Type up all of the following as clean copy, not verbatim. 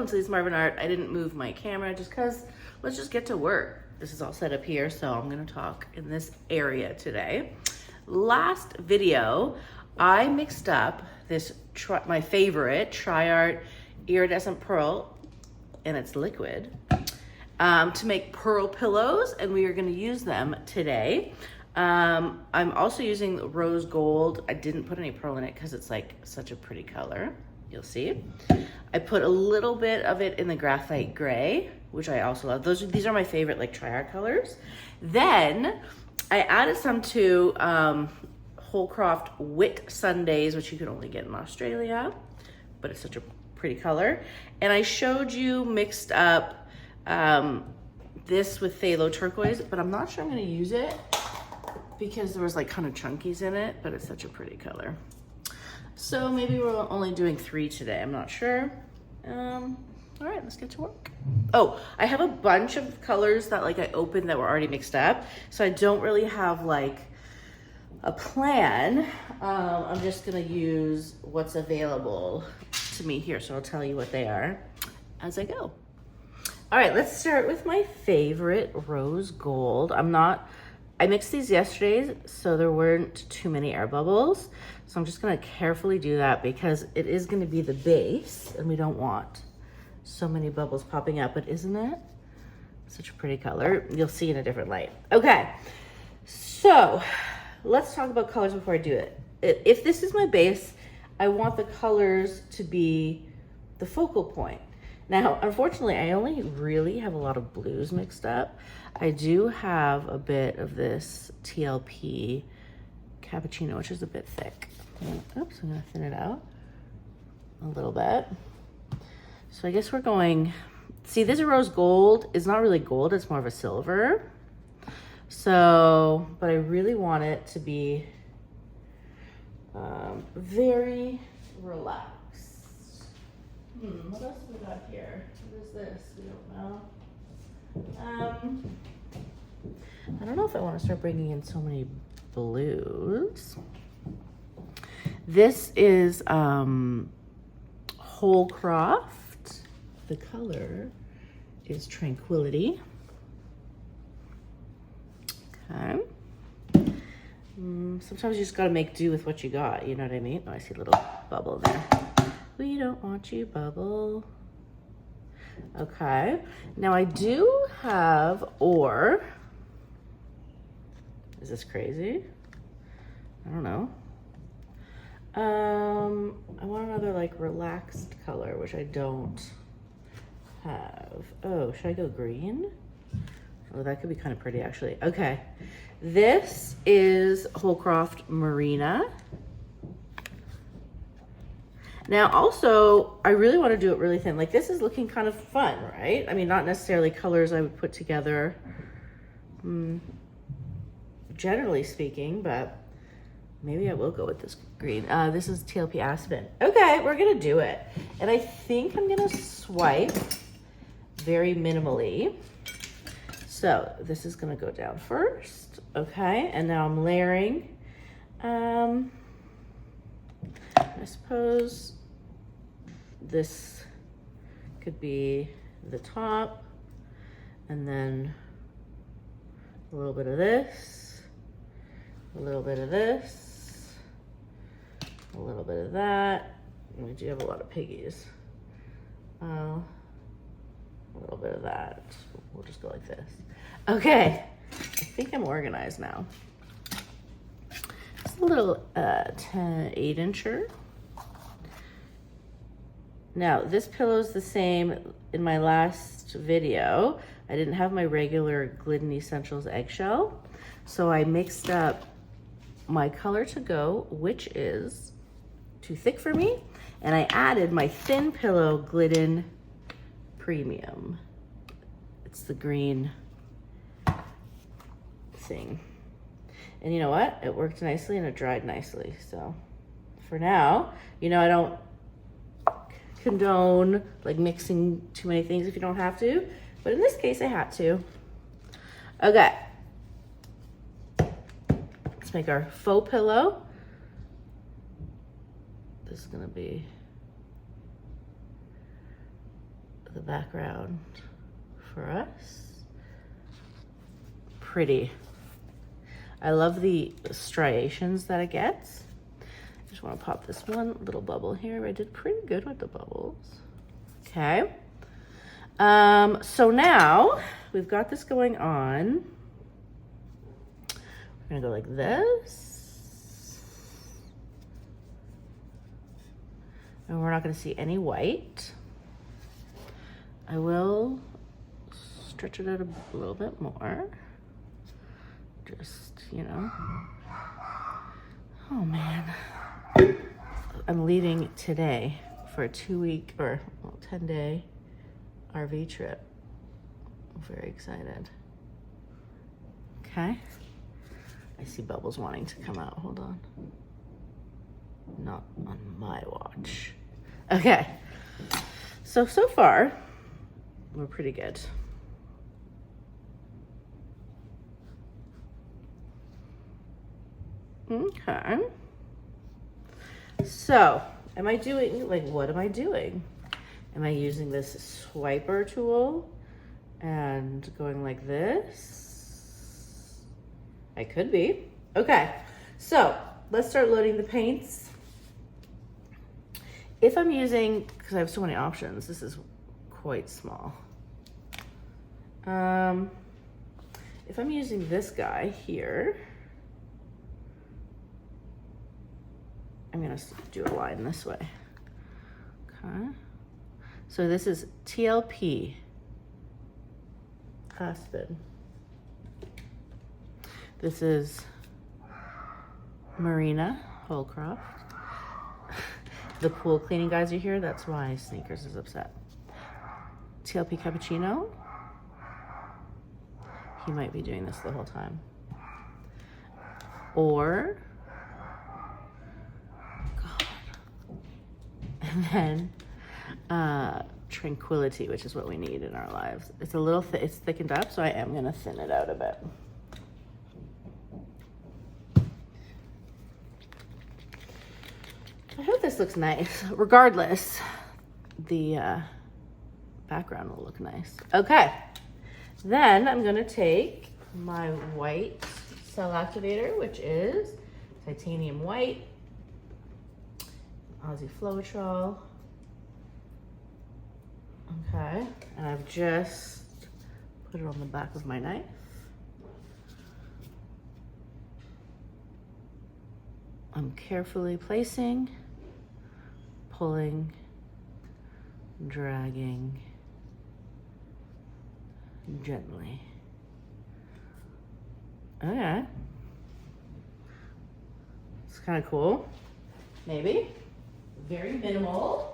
welcome to the Marvin Art. I didn't move my camera just because let's just get to work. This is all set up here, so I'm gonna talk in this area today. Last video, I mixed up this, my favorite Tri-Art iridescent pearl, and it's liquid, to make pearl pillows, and we are gonna use them today. I'm also using rose gold. I didn't put any pearl in it because it's like such a pretty color. You'll see. I put a little bit of it in the graphite gray, which I also love. These are my favorite like Tri-Art colors. Then I added some to Holcroft Wit Sundays, which you can only get in Australia, but it's such a pretty color. And I showed you mixed up this with phthalo turquoise, but I'm not sure I'm gonna use it because there was like kind of chunkies in it, but it's such a pretty color. So maybe we're only doing 3 today, I'm not sure. All right, let's get to work. Oh, I have a bunch of colors that like I opened that were already mixed up, so I don't really have like a plan. I'm just gonna use what's available to me here, so I'll tell you what they are as I go. All right, let's start with my favorite rose gold. I mixed these yesterday, so there weren't too many air bubbles. So I'm just gonna carefully do that because it is gonna be the base and we don't want so many bubbles popping up, but isn't it such a pretty color? You'll see in a different light. Okay, so let's talk about colors before I do it. If this is my base, I want the colors to be the focal point. Now, unfortunately, I only really have a lot of blues mixed up. I do have a bit of this TLP cappuccino, which is a bit thick. Oops, I'm gonna thin it out a little bit. So I guess we're going, see, this rose gold is not really gold, it's more of a silver. So, but I really want it to be very relaxed. What else we got here? What is this? We don't know. I don't know if I want to start bringing in so many blues. This is Holcroft. The color is Tranquility. Okay. Sometimes you just got to make do with what you got. You know what I mean? Oh, I see a little bubble there. We don't want you, bubble. Okay. Now I do have ore. Is this crazy? I don't know. I want another like relaxed color, which I don't have. Oh, should I go green? Oh, that could be kind of pretty actually. Okay. This is Holcroft Marina. Now also, I really want to do it really thin. Like this is looking kind of fun, right? I mean, not necessarily colors I would put together, generally speaking, but maybe I will go with this green. This is TLP Aspen. Okay, we're gonna do it. And I think I'm gonna swipe very minimally. So this is gonna go down first, okay? And now I'm layering. I suppose this could be the top, and then a little bit of this, a little bit of this, a little bit of that. And we do have a lot of piggies. A little bit of that. We'll just go like this. Okay, I think I'm organized now. It's a little 8-incher. Now, this pillow is the same in my last video. I didn't have my regular Glidden Essentials eggshell, so I mixed up my color to go, which is too thick for me, and I added my thin pillow Glidden Premium. It's the green thing. And you know what? It worked nicely and it dried nicely. So for now, you know, I don't condone like mixing too many things if you don't have to, but in this case I had to. Okay, let's make our faux pillow. This is gonna be the background for us. Pretty. I love the striations that it gets. I just want to pop this one little bubble here. I did pretty good with the bubbles. Okay. So now we've got this going on. We're gonna go like this. And we're not gonna see any white. I will stretch it out a little bit more. Just, you know. Oh man. I'm leaving today for a 2-week or 10-day RV trip. I'm very excited. Okay. I see bubbles wanting to come out. Hold on. Not on my watch. Okay. So far, we're pretty good. Okay. So, am I doing, like, what am I doing? Am I using this swiper tool and going like this? I could be. Okay, so let's start loading the paints. If I'm using, because I have so many options, this is quite small. If I'm using this guy here, I'm gonna do a line this way. Okay. So this is TLP Aspen. This is Marina Holcroft. The pool cleaning guys are here. That's why Sneakers is upset. TLP Cappuccino. He might be doing this the whole time. Or, God. And then Tranquility, which is what we need in our lives. It's a little, it's thickened up, so I am gonna thin it out a bit. I hope this looks nice. Regardless, the background will look nice. Okay, then I'm gonna take my white cell activator, which is titanium white, Aussie Floetrol. Okay, and I've just put it on the back of my knife. I'm carefully placing, pulling, dragging gently. Okay. It's kind of cool. Maybe. Very minimal.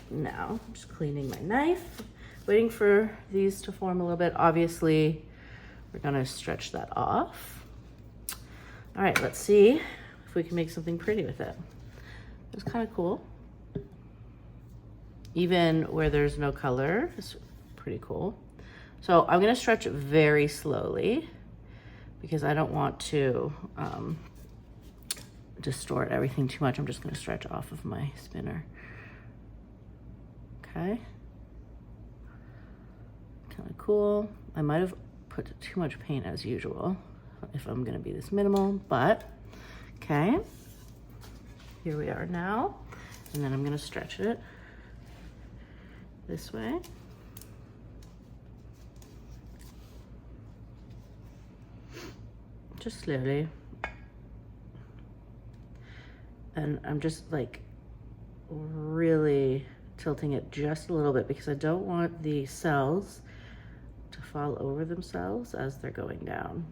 Now, I'm just cleaning my knife, waiting for these to form a little bit. Obviously, we're gonna stretch that off. All right, let's see if we can make something pretty with it. It's kind of cool. Even where there's no color, it's pretty cool. So I'm gonna stretch it very slowly because I don't want to distort everything too much. I'm just gonna stretch off of my spinner. Okay. Kind of cool. I might have put too much paint as usual if I'm gonna be this minimal, but okay. Here we are now. And then I'm gonna stretch it this way. Just slowly. And I'm just like really tilting it just a little bit because I don't want the cells to fall over themselves as they're going down.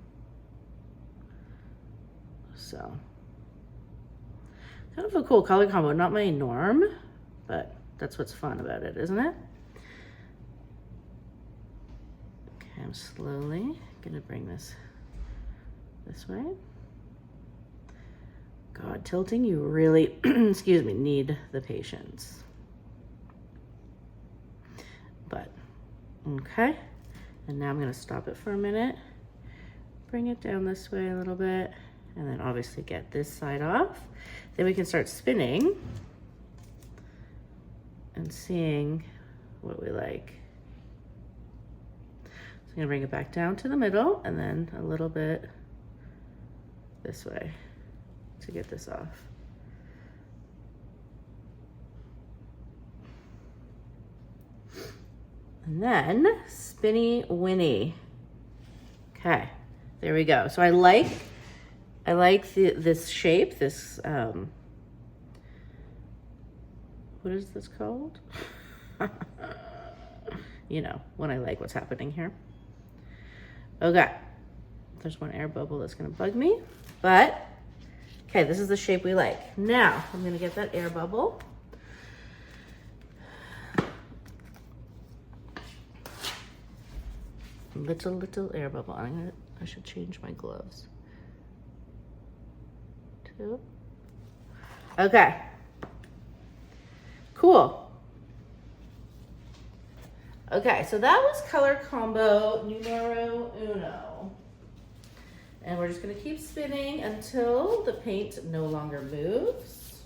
So, kind of a cool color combo, not my norm, but that's what's fun about it, isn't it? Okay, I'm slowly gonna bring this way. God, tilting, you really, excuse me, need the patience. But, okay. And now I'm gonna stop it for a minute, bring it down this way a little bit, And then obviously get this side off. Then we can start spinning and seeing what we like. So I'm gonna bring it back down to the middle and then a little bit this way to get this off. And then spinny winny. Okay, there we go. So I like this shape, this, what is this called? You know, when I like what's happening here. Okay, there's one air bubble that's gonna bug me, but okay, this is the shape we like. Now, I'm gonna get that air bubble. Little air bubble. I should change my gloves. 2. Okay. Cool. Okay, so that was color combo numero uno. And we're just gonna keep spinning until the paint no longer moves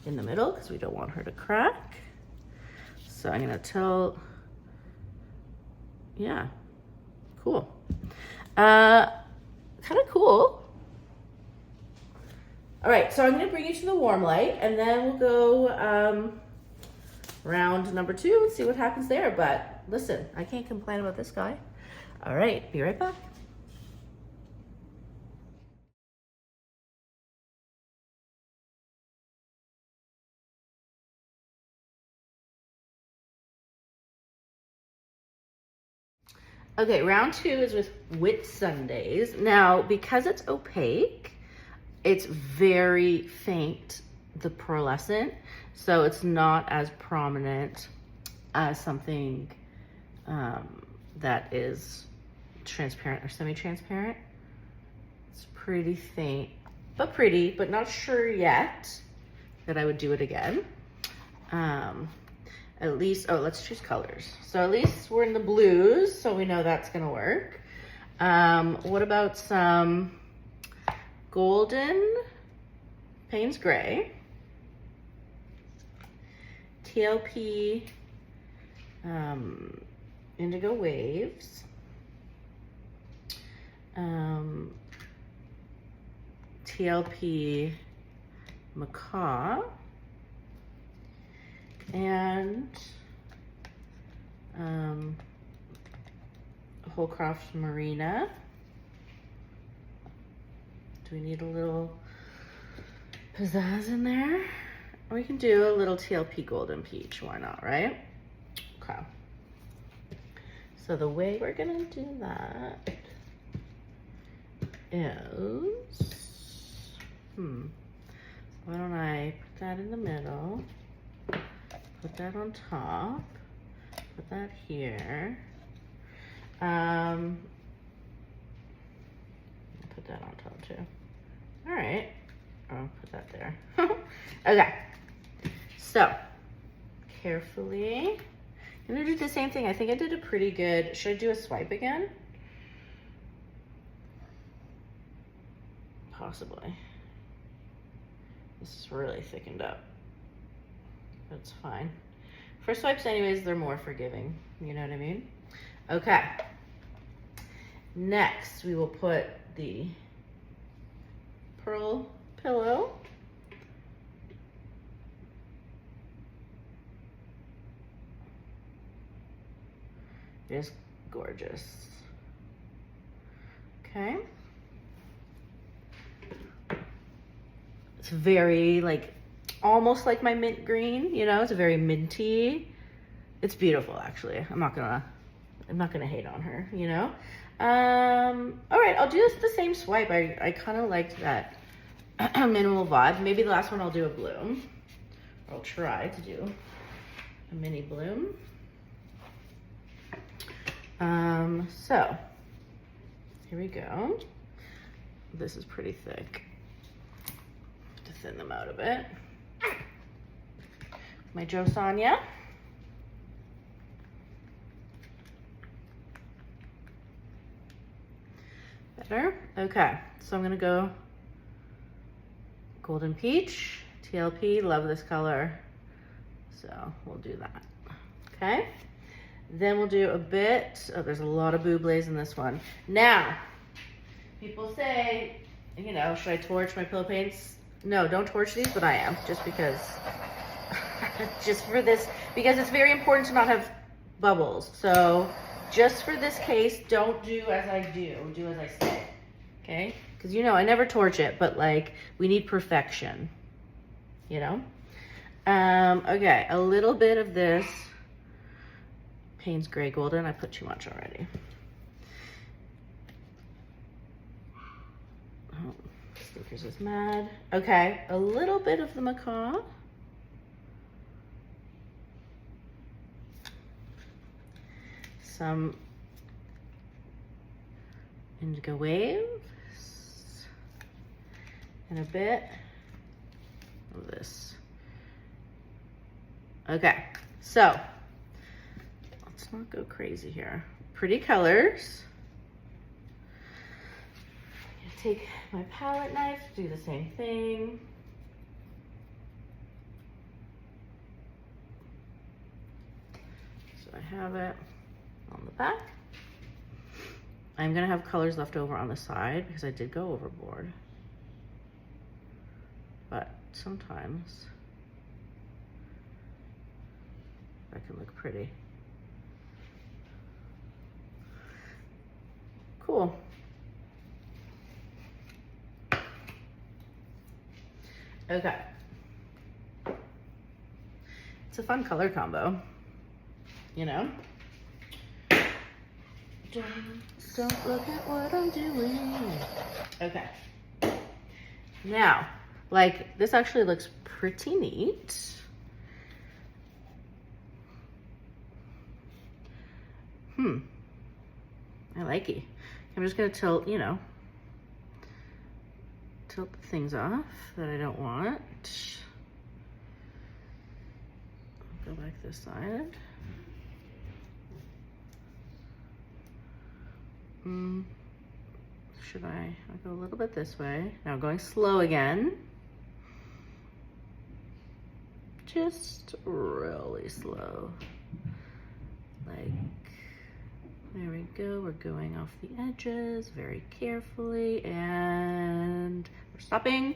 in the middle because we don't want her to crack. So I'm gonna tilt. Yeah, cool. Kind of cool. All right, so I'm gonna bring you to the warm light and then we'll go round number 2 and see what happens there. But listen, I can't complain about this guy. All right, be right back. Okay, round 2 is with Whit Sundays. Now, because it's opaque, it's very faint, the pearlescent, so it's not as prominent as something that is transparent or semi-transparent. It's pretty faint, but pretty, but not sure yet that I would do it again. At least, oh, let's choose colors. So at least we're in the blues, so we know that's gonna work. What about some golden Payne's Gray, TLP Indigo Waves, TLP Macaw, and Holcroft Marina. Do we need a little pizzazz in there? We can do a little TLP Golden Peach, why not, right? Okay. So the way we're gonna do that is, why don't I put that in the middle, put that on top, put that here, put that on top too. All right, I'll put that there. Okay, so carefully, I'm gonna do the same thing. I think I did a pretty good, should I do a swipe again? Possibly. This is really thickened up. That's fine. For swipes anyways, they're more forgiving. You know what I mean? Okay. Next, we will put the pearl pillow. Just gorgeous. Okay. It's very like, almost like my mint green, you know, it's a very minty. It's beautiful, actually. I'm not gonna hate on her, you know. All right, I'll do this the same swipe. I kind of liked that minimal vibe. Maybe the last one I'll do a bloom. I'll try to do a mini bloom. So here we go. This is pretty thick. To thin them out a bit. My Joe Sonia. Better? Okay, so I'm gonna go Golden Peach, TLP, love this color. So we'll do that, okay? Then we'll do a bit, oh, there's a lot of Bublés in this one. Now, people say, you know, should I torch my pillow paints? No, don't torch these, but I am, just because, just for this, because it's very important to not have bubbles. So just for this case, don't do as I do as I say, okay? Because you know, I never torch it, but like, we need perfection, you know? Okay, a little bit of this Payne's Gray Golden. I put too much already. Oh, Sneakers is mad. Okay, a little bit of the macaw. Some indigo waves. And a bit of this. Okay, so let's not go crazy here. Pretty colors. Take my palette knife, do the same thing. So I have it on the back. I'm gonna have colors left over on the side because I did go overboard. But sometimes that can look pretty. Cool. Okay. It's a fun color combo, you know? Don't look at what I'm doing. Okay. Now, like, this actually looks pretty neat. I like it. I'm just gonna tilt, you know, tilt the things off that I don't want. Go back this side. Should I'll go a little bit this way. Now going slow again. Just really slow. Like, there we go. We're going off the edges very carefully and we're stopping.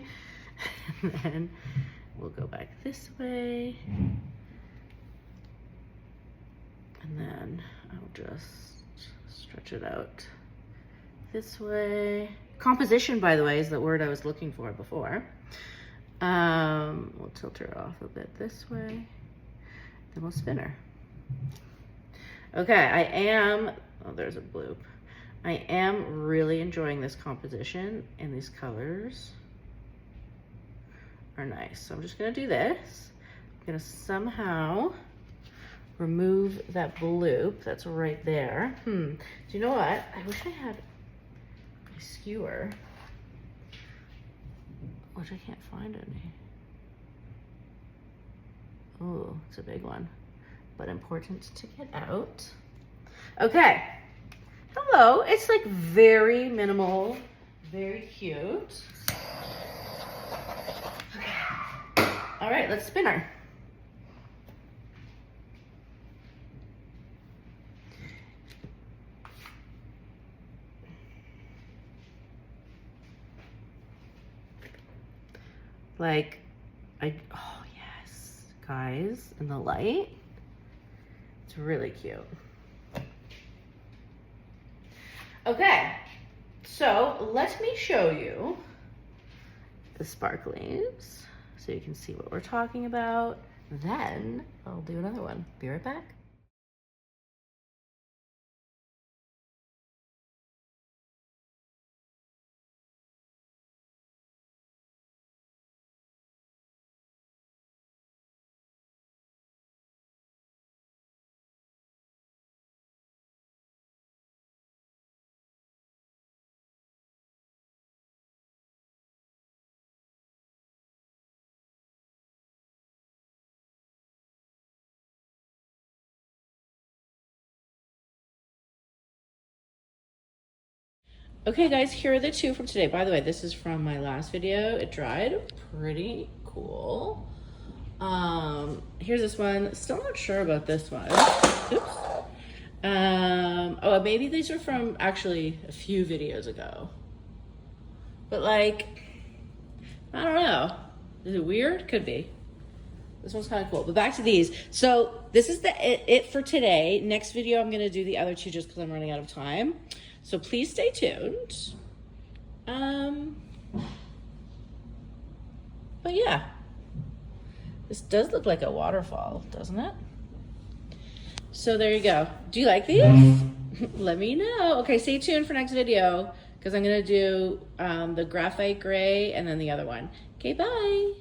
And then we'll go back this way. And then I'll just stretch it out this way. Composition, by the way, is the word I was looking for before. We'll tilt her off a bit this way. Then we'll spin her. Okay, oh, there's a bloop. I am really enjoying this composition, and these colors are nice. So I'm just gonna do this. I'm gonna somehow remove that bloop that's right there. Do you know what? I wish I had a skewer, which I can't find any. Oh, it's a big one, but important to get out. Okay, hello. It's like very minimal, very cute. Okay. All right, let's spin her. Like, oh yes, guys, in the light, it's really cute. Okay, so let me show you the sparklies so you can see what we're talking about. Then I'll do another one. Be right back. Okay guys, here are the two from today. By the way, this is from my last video. It dried pretty cool. Here's this one. Still not sure about this one. Oops. Oh, maybe these are from actually a few videos ago. But like, I don't know. Is it weird? Could be. This one's kind of cool. But back to these. So this is it for today. Next video, I'm gonna do the other two just because I'm running out of time. So please stay tuned. But yeah, this does look like a waterfall, doesn't it? So there you go. Do you like these? Let me know. Okay, stay tuned for next video because I'm gonna do the graphite gray and then the other one. Okay, bye.